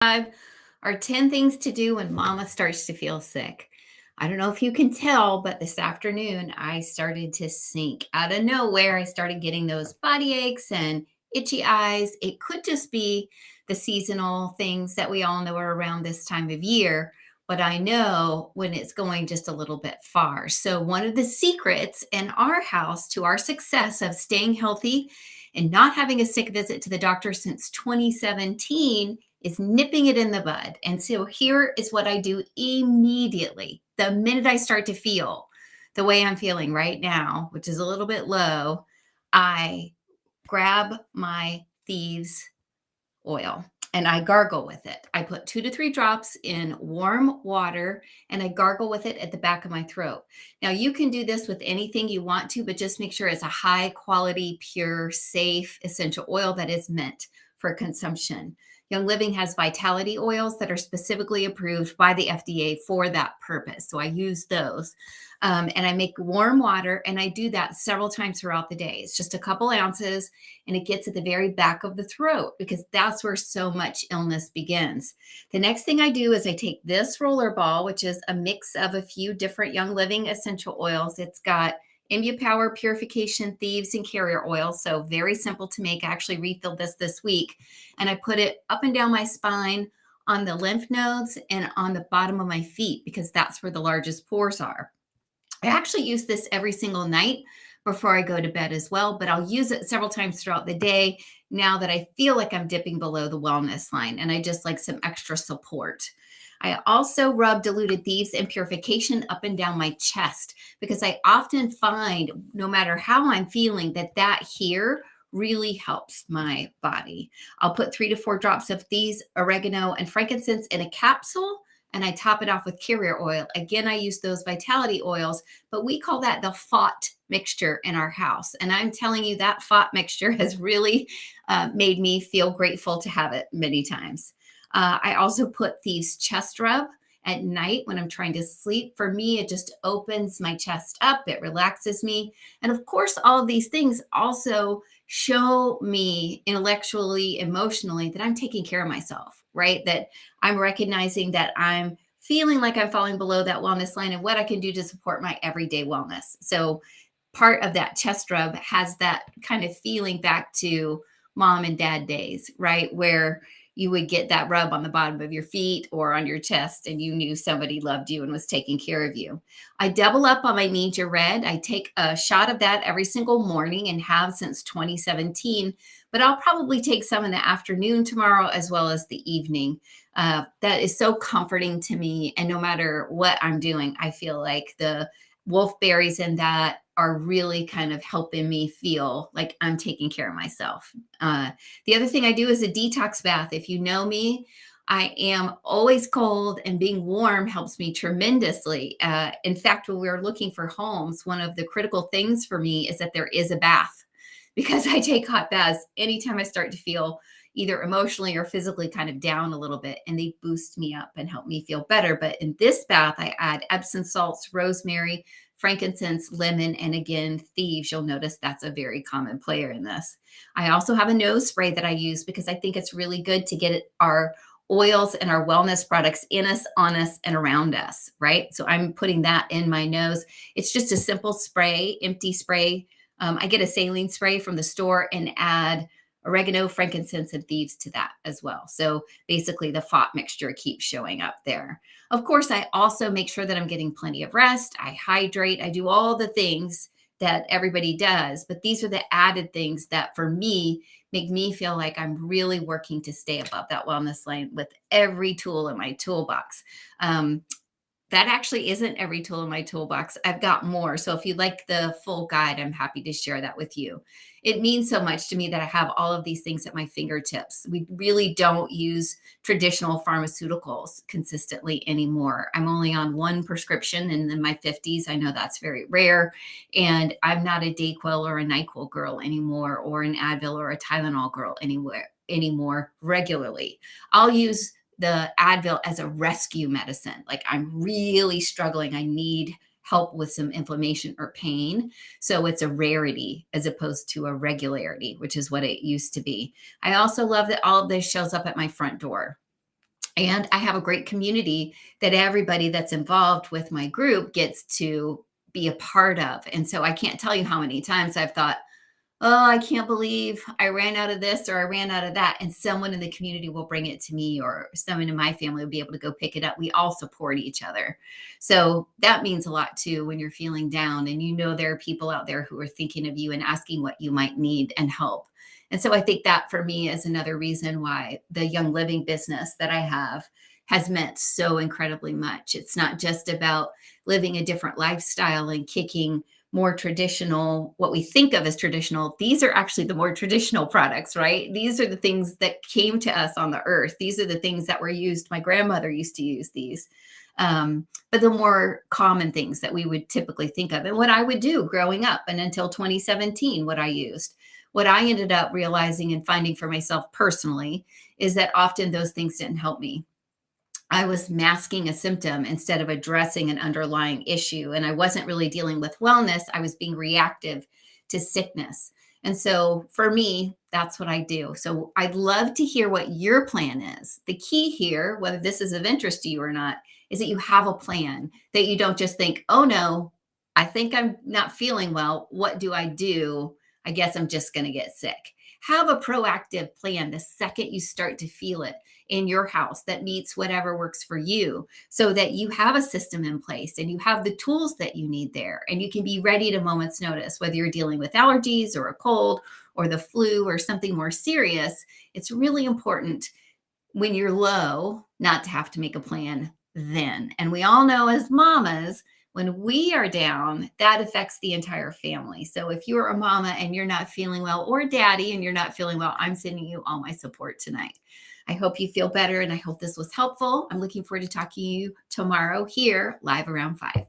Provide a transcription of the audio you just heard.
5 are 10 things to do when mama starts to feel sick. I don't know if you can tell, but this afternoon I started to sink. Out of nowhere, I started getting those body aches and itchy eyes. It could just be the seasonal things that we all know are around this time of year, but I know when it's going just a little bit far. So, one of the secrets in our house to our success of staying healthy and not having a sick visit to the doctor since 2017 is nipping it in the bud. And so here is what I do immediately. The minute I start to feel the way I'm feeling right now, which is a little bit low, I grab my Thieves oil and I gargle with it. I put 2 to 3 drops in warm water and I gargle with it at the back of my throat. Now, you can do this with anything you want to, but just make sure it's a high quality, pure, safe essential oil that is meant for consumption. Young Living has vitality oils that are specifically approved by the FDA for that purpose. So I use those. And I make warm water and I do that several times throughout the day. It's just a couple ounces and it gets at the very back of the throat because that's where so much illness begins. The next thing I do is I take this roller ball, which is a mix of a few different Young Living essential oils. It's got Power, Purification, Thieves, and Carrier Oil. So very simple to make. I actually refilled this week. And I put it up and down my spine on the lymph nodes and on the bottom of my feet because that's where the largest pores are. I actually use this every single night before I go to bed as well, but I'll use it several times throughout the day now that I feel like I'm dipping below the wellness line and I just like some extra support. I also rub diluted Thieves and Purification up and down my chest because I often find no matter how I'm feeling that here really helps my body. I'll put 3 to 4 drops of these oregano and frankincense in a capsule and I top it off with carrier oil. Again, I use those vitality oils, but we call that the FOT mixture in our house. And I'm telling you, that FOT mixture has really made me feel grateful to have it many times. I also put these chest rub at night when I'm trying to sleep. For me, it just opens my chest up, it relaxes me. And of course, all of these things also show me intellectually, emotionally that I'm taking care of myself, right? That I'm recognizing that I'm feeling like I'm falling below that wellness line and what I can do to support my everyday wellness. So, part of that chest rub has that kind of feeling back to mom and dad days, right? Where you would get that rub on the bottom of your feet or on your chest, and you knew somebody loved you and was taking care of you. I double up on my Need Your Red. I take a shot of that every single morning and have since 2017, but I'll probably take some in the afternoon tomorrow as well as the evening. That is so comforting to me. And no matter what I'm doing, I feel like the wolfberries in that are really kind of helping me feel like I'm taking care of myself. The other thing I do is a detox bath. If you know me, I am always cold, and being warm helps me tremendously. In fact, when we were looking for homes, one of the critical things for me is that there is a bath because I take hot baths anytime I start to feel either emotionally or physically kind of down a little bit, and they boost me up and help me feel better. But in this bath, I add Epsom salts, rosemary, frankincense, lemon, and again, thieves. You'll notice that's a very common player in this. I also have a nose spray that I use because I think it's really good to get our oils and our wellness products in us, on us, and around us, right? So I'm putting that in my nose. It's just a simple spray, empty spray. I get a saline spray from the store and add oregano, frankincense, and thieves to that as well. So basically, the FOT mixture keeps showing up there. Of course, I also make sure that I'm getting plenty of rest. I hydrate. I do all the things that everybody does, but these are the added things that for me make me feel like I'm really working to stay above that wellness line with every tool in my toolbox. That actually isn't every tool in my toolbox. I've got more. So if you'd like the full guide, I'm happy to share that with you. It means so much to me that I have all of these things at my fingertips. We really don't use traditional pharmaceuticals consistently anymore. I'm only on one prescription and in my 50s. I know that's very rare. And I'm not a Dayquil or a NyQuil girl anymore, or an Advil or a Tylenol girl anymore regularly. I'll use the Advil as a rescue medicine. Like I'm really struggling. I need help with some inflammation or pain. So it's a rarity as opposed to a regularity, which is what it used to be. I also love that all of this shows up at my front door. And I have a great community that everybody that's involved with my group gets to be a part of. And so I can't tell you how many times I've thought, oh, I can't believe I ran out of this or I ran out of that. And someone in the community will bring it to me, or someone in my family will be able to go pick it up. We all support each other. So that means a lot too when you're feeling down and you know there are people out there who are thinking of you and asking what you might need and help. And so I think that for me is another reason why the Young Living business that I have has meant so incredibly much. It's not just about living a different lifestyle and kicking more traditional, what we think of as traditional. These are actually the more traditional products, right? These are the things that came to us on the earth. These are the things that were used. My grandmother used to use these. But the more common things that we would typically think of, and what I would do growing up, and until 2017, what I used. What I ended up realizing and finding for myself personally is that often those things didn't help me. I was masking a symptom instead of addressing an underlying issue. And I wasn't really dealing with wellness. I was being reactive to sickness. And so for me, that's what I do. So I'd love to hear what your plan is. The key here, whether this is of interest to you or not, is that you have a plan, that you don't just think, oh no, I think I'm not feeling well. What do I do? I guess I'm just going to get sick. Have a proactive plan the second you start to feel it in your house that meets whatever works for you, so that you have a system in place and you have the tools that you need there and you can be ready at a moment's notice, whether you're dealing with allergies or a cold or the flu or something more serious. It's really important when you're low not to have to make a plan then. And we all know as mamas, when we are down, that affects the entire family. So if you're a mama and you're not feeling well, or daddy and you're not feeling well, I'm sending you all my support tonight. I hope you feel better and I hope this was helpful. I'm looking forward to talking to you tomorrow here live around 5.